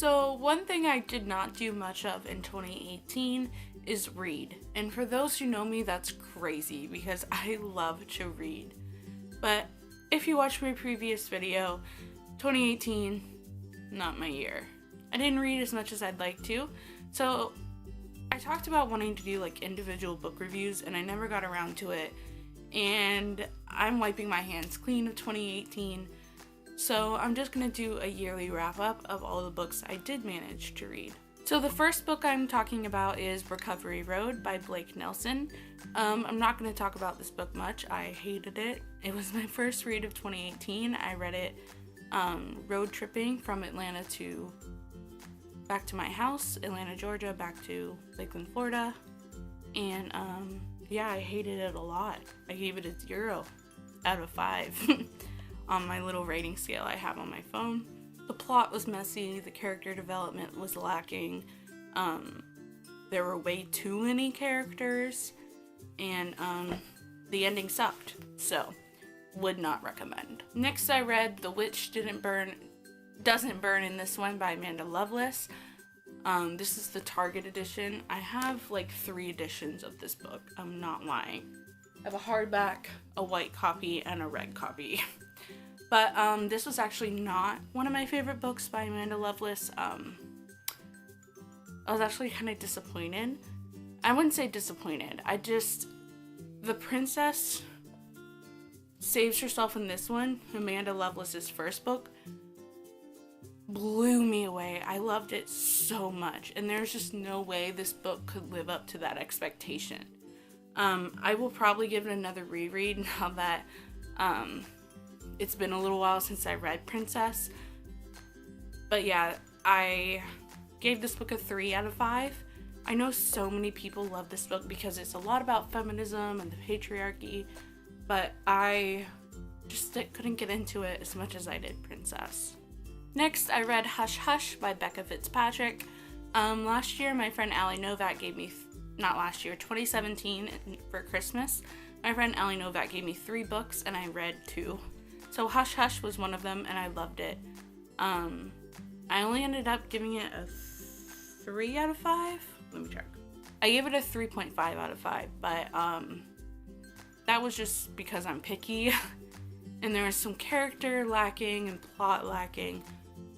So one thing I did not do much of in 2018 is read. And for those who know me, that's crazy because I love to read. But if you watch my previous video, 2018, not my year. I didn't read as much as I'd like to. So I talked about wanting to do like individual book reviews and I never got around to it. And I'm wiping my hands clean of 2018. So I'm just gonna do a yearly wrap up of all the books I did manage to read. So the first book I'm talking about is Recovery Road by Blake Nelson. I'm not gonna talk about this book much. I hated it. It was my first read of 2018. I read it road tripping from Atlanta to back to my house, Atlanta, Georgia, back to Lakeland, Florida. And yeah, I hated it a lot. I gave it a 0 out of 5 on my little rating scale I have on my phone. The plot was messy, the character development was lacking, there were way too many characters, and the ending sucked, so would not recommend. Next I read The Witch Doesn't Burn in This One by Amanda Lovelace. This is the Target edition. I have like 3 editions of this book, I'm not lying. I have a hardback, a white copy, and a red copy. But this was actually not one of my favorite books by Amanda Lovelace. I was actually kind of disappointed. I wouldn't say disappointed. The princess saves herself in this one, Amanda Lovelace's first book, blew me away. I loved it so much, and there's just no way this book could live up to that expectation. I will probably give it another reread now that it's been a little while since I read Princess. But yeah, I gave this book a 3 out of 5. I know so many people love this book because it's a lot about feminism and the patriarchy, but I just couldn't get into it as much as I did Princess. Next, I read Hush Hush by Becca Fitzpatrick. Last year, my friend Allie Novak gave me, not last year, 2017 for Christmas, my friend Allie Novak gave me 3 books and I read 2. So Hush Hush was one of them and I loved it. I only ended up giving it a 3 out of 5. Let me check. I gave it a 3.5 out of 5, but that was just because I'm picky and there was some character lacking and plot lacking.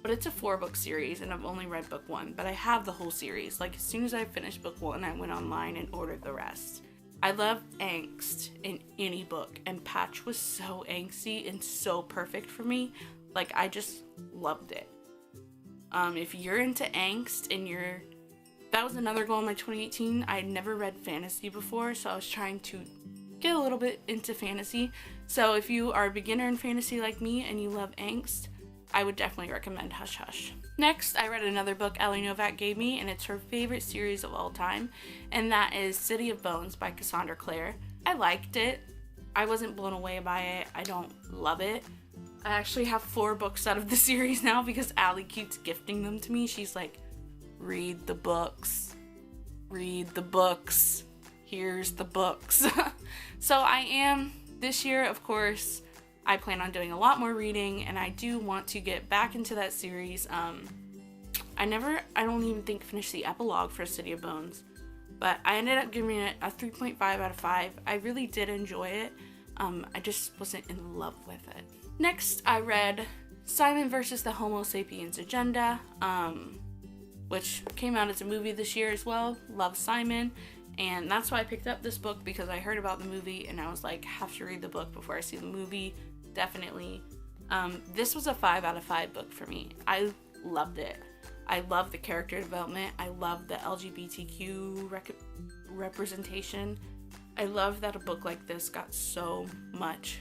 But it's a 4-book series and I've only read book 1, but I have the whole series. Like as soon as I finished book 1, I went online and ordered the rest. I love angst in any book, and Patch was so angsty and so perfect for me. Like I just loved it. If you're into angst and that was another goal in my 2018. I had never read fantasy before, so I was trying to get a little bit into fantasy. So if you are a beginner in fantasy like me and you love angst, I would definitely recommend Hush Hush. Next, I read another book Allie Novak gave me, and it's her favorite series of all time, and that is City of Bones by Cassandra Klare. I liked it. I wasn't blown away by it. I don't love it. I actually have 4 books out of the series now because Allie keeps gifting them to me. She's like, read the books. Read the books. Here's the books. So I am, this year, of course, I plan on doing a lot more reading, and I do want to get back into that series. I don't even think finished the epilogue for City of Bones, but I ended up giving it a 3.5 out of 5. I really did enjoy it. I just wasn't in love with it. Next, I read Simon versus the Homo sapiens Agenda, which came out as a movie this year as well. Love Simon. And that's why I picked up this book, because I heard about the movie and I was like, have to read the book before I see the movie. Definitely. This was a 5 out of 5 book for me. I loved it. I love the character development. I love the LGBTQ representation. I love that a book like this got so much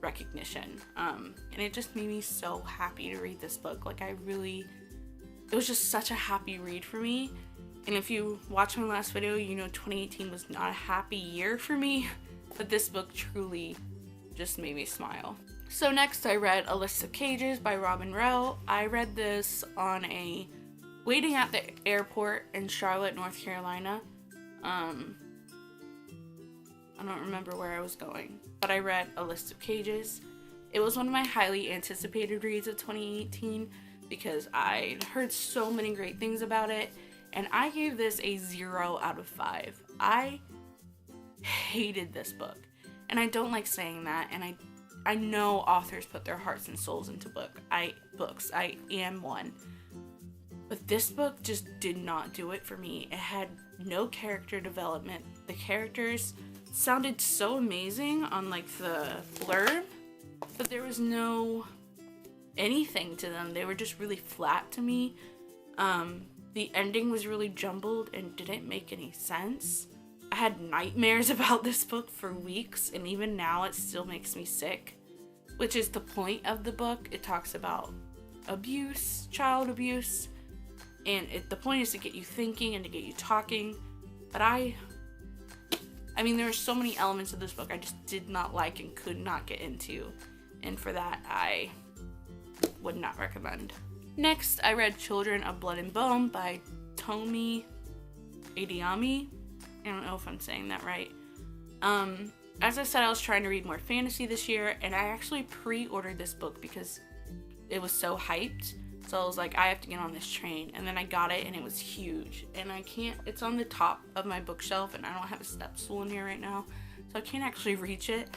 recognition. And it just made me so happy to read this book. Like it was just such a happy read for me. And if you watch my last video, you know 2018 was not a happy year for me, but this book truly just made me smile. So next I read A List of Cages by Robin Rowe. I read this on a waiting at the airport in Charlotte, North Carolina. I don't remember where I was going, but I read A List of Cages. It was one of my highly anticipated reads of 2018 because I heard so many great things about it, and I gave this a 0 out of 5. I hated this book, and I don't like saying that, and I know authors put their hearts and souls into books. I am one. But this book just did not do it for me. It had no character development. The characters sounded so amazing on like the blurb, but there was no anything to them. They were just really flat to me. The ending was really jumbled and didn't make any sense. I had nightmares about this book for weeks, and even now it still makes me sick, which is the point of the book. It talks about abuse, child abuse, and the point is to get you thinking and to get you talking. But I mean, there were so many elements of this book I just did not like and could not get into, and for that I would not recommend. Next, I read Children of Blood and Bone by Tomi Adeyemi. I don't know if I'm saying that right. As I said, I was trying to read more fantasy this year, and I actually pre-ordered this book because it was so hyped. So I was like, I have to get on this train. And then I got it, and it was huge. And it's on the top of my bookshelf, and I don't have a step stool in here right now, so I can't actually reach it.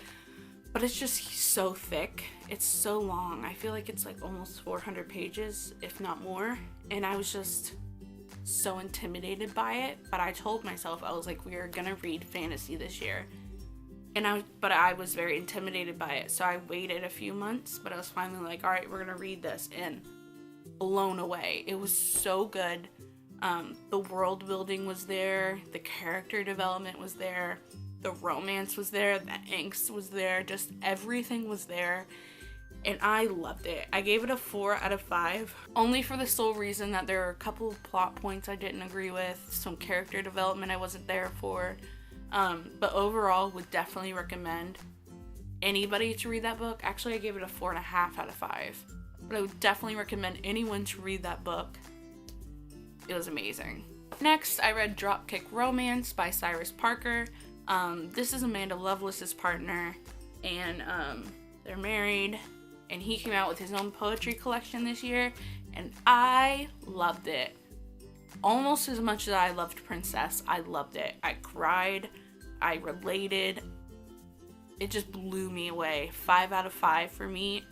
But it's just so thick. It's so long. I feel like it's like almost 400 pages, if not more. And I was just so intimidated by it. But I told myself, I was like, we are gonna read fantasy this year. But I was very intimidated by it. So I waited a few months, but I was finally like, all right, we're gonna read this. And blown away. It was so good. The world building was there. The character development was there. The romance was there. The angst was there. Just everything was there. And I loved it. I gave it a 4 out of 5. Only for the sole reason that there are a couple of plot points I didn't agree with. Some character development I wasn't there for. But overall, would definitely recommend anybody to read that book. Actually, I gave it a 4.5 out of 5. But I would definitely recommend anyone to read that book. It was amazing. Next, I read Dropkick Romance by Cyrus Parker. This is Amanda Lovelace's partner, and they're married, and he came out with his own poetry collection this year, and I loved it. Almost as much as I loved Princess, I loved it. I cried, I related. It just blew me away. 5 out of 5 for me.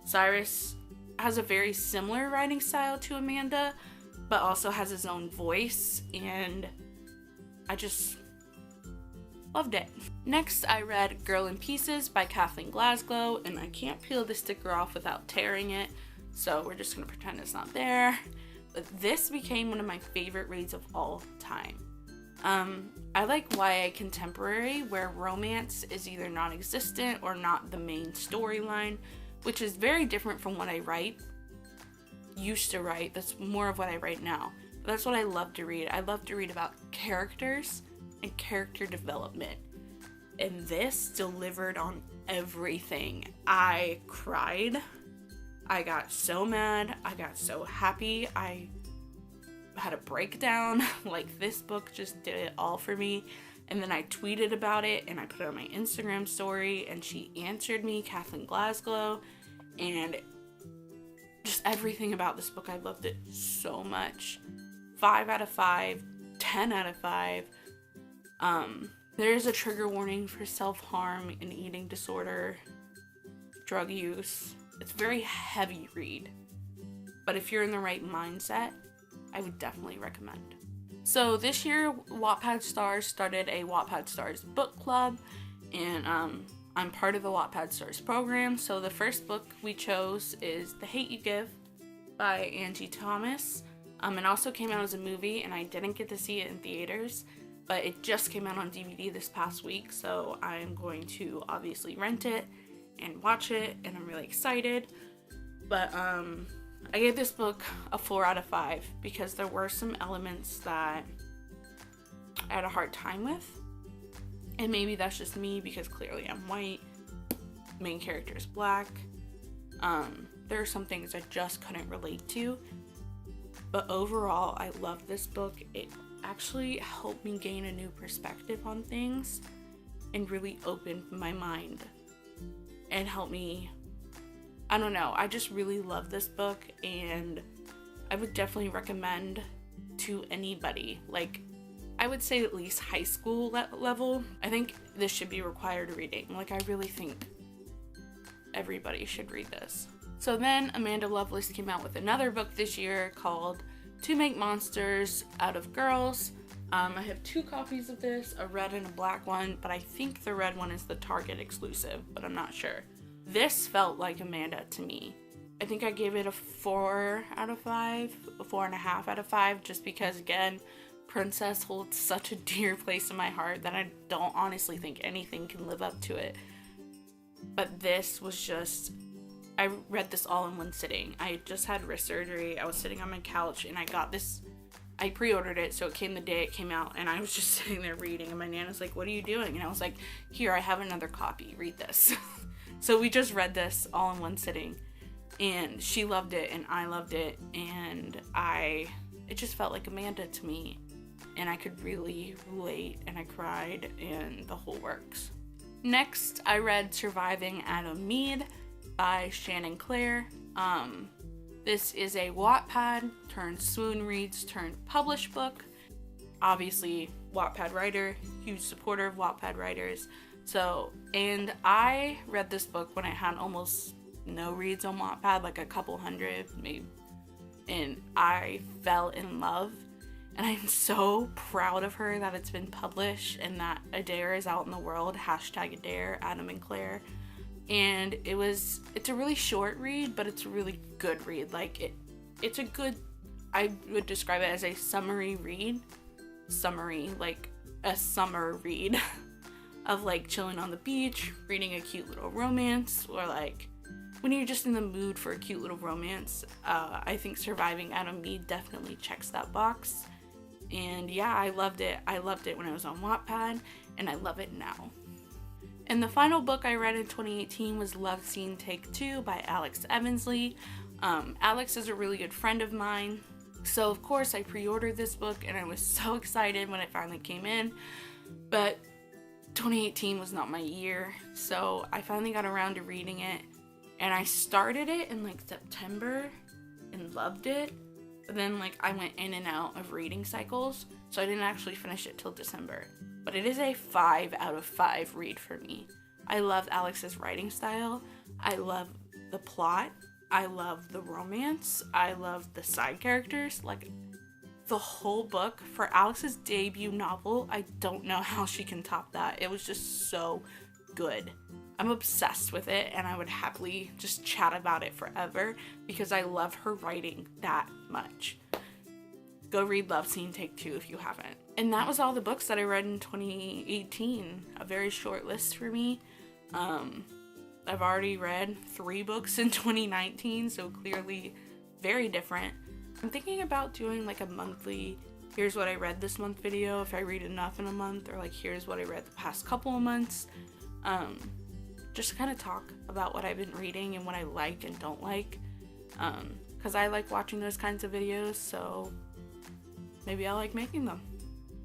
Cyrus has a very similar writing style to Amanda, but also has his own voice, and I just loved it. Next, I read Girl in Pieces by Kathleen Glasgow, and I can't peel the sticker off without tearing it, so we're just gonna pretend it's not there. But this became one of my favorite reads of all time. I like YA contemporary, where romance is either non-existent or not the main storyline, which is very different from what I used to write. That's more of what I write now. But that's what I love to read. I love to read about characters and character development. And this delivered on everything. I cried. I got so mad. I got so happy. I had a breakdown. Like, this book just did it all for me. And then I tweeted about it, and I put it on my Instagram story, and she answered me, Kathleen Glasgow, and just everything about this book, I loved it so much. 5 out of 5, 10 out of 5. There is a trigger warning for self-harm and eating disorder, drug use. It's a very heavy read, but if you're in the right mindset, I would definitely recommend. So this year, Wattpad Stars started a Wattpad Stars book club, and I'm part of the Wattpad Stars program. So the first book we chose is The Hate You Give by Angie Thomas. It also came out as a movie, and I didn't get to see it in theaters, but it just came out on DVD this past week, so I'm going to obviously rent it and watch it, and I'm really excited. But I gave this book a 4 out of 5 because there were some elements that I had a hard time with. And maybe that's just me because clearly I'm white. Main character is black. There are some things I just couldn't relate to. But overall, I love this book. It actually helped me gain a new perspective on things and really opened my mind and helped me I don't know, I just really love this book, and I would definitely recommend to anybody. Like, I would say at least high school level. I think this should be required reading. Like, I really think everybody should read this. So then Amanda Lovelace came out with another book this year called To Make Monsters Out of Girls. I have 2 copies of this, a red and a black one, but I think the red one is the Target exclusive, but I'm not sure. This felt like Amanda to me. I think I gave it a 4 out of 5, a 4.5 out of 5, just because, again, Princess holds such a dear place in my heart that I don't honestly think anything can live up to it. But this was just, I read this all in one sitting. I had just had wrist surgery. I was sitting on my couch and I got this, I pre-ordered it, so it came the day it came out, and I was just sitting there reading, and my Nana's like, what are you doing? And I was like, here, I have another copy, read this. So we just read this all in one sitting, and she loved it and I loved it, and it just felt like Amanda to me. And I could really relate, and I cried, and the whole works. Next, I read Surviving Adam Meade by Shannon Klare. This is a Wattpad turned Swoon Reads turned published book. Obviously, Wattpad writer, huge supporter of Wattpad writers. And I read this book when I had almost no reads on Wattpad, like a couple hundred, maybe. And I fell in love. And I'm so proud of her that it's been published and that Adair is out in the world. #Adair, Adam and Clare. And it's a really short read, but it's a really good read. Like, it's a good, I would describe it as a summary read. Like a summer read of like chilling on the beach, reading a cute little romance, or like when you're just in the mood for a cute little romance. I think Surviving Adam Meade definitely checks that box. And yeah, I loved it. I loved it when I was on Wattpad, and I love it now. And the final book I read in 2018 was Love Scene Take 2 by Alex Evansley. Alex is a really good friend of mine, so of course I pre-ordered this book, and I was so excited when it finally came in. But 2018 was not my year, so I finally got around to reading it, and I started it in like September and loved it. But then like I went in and out of reading cycles, so I didn't actually finish it till December. But it is a 5 out of 5 read for me. I love Alex's writing style. I love the plot. I love the romance. I love the side characters. Like, the whole book, for Alex's debut novel, I don't know how she can top that. It was just so good. I'm obsessed with it, and I would happily just chat about it forever because I love her writing that much. Go read Love Scene Take 2 if you haven't. And that was all the books that I read in 2018. A very short list for me. I've already read 3 books in 2019, so clearly very different. I'm thinking about doing like a monthly, here's what I read this month video, if I read enough in a month, or like here's what I read the past couple of months. Just to kind of talk about what I've been reading and what I like and don't like. Because I like watching those kinds of videos, so maybe I like making them.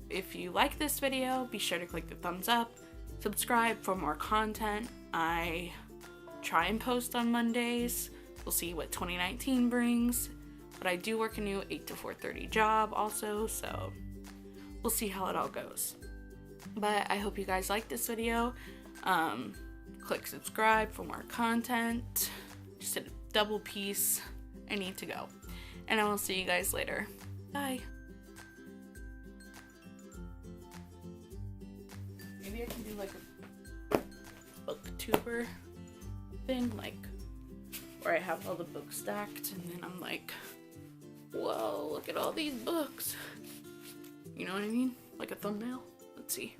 If you like this video, be sure to click the thumbs up, subscribe for more content. I try and post on Mondays. We'll see what 2019 brings. But I do work a new 8 to 4:30 job also, so we'll see how it all goes. But I hope you guys like this video. Click subscribe for more content. Just a double piece. I need to go. And I will see you guys later. Bye. Maybe I can do like a BookTuber thing, like where I have all the books stacked and then I'm like, whoa, look at all these books. You know what I mean? Like a thumbnail. Let's see.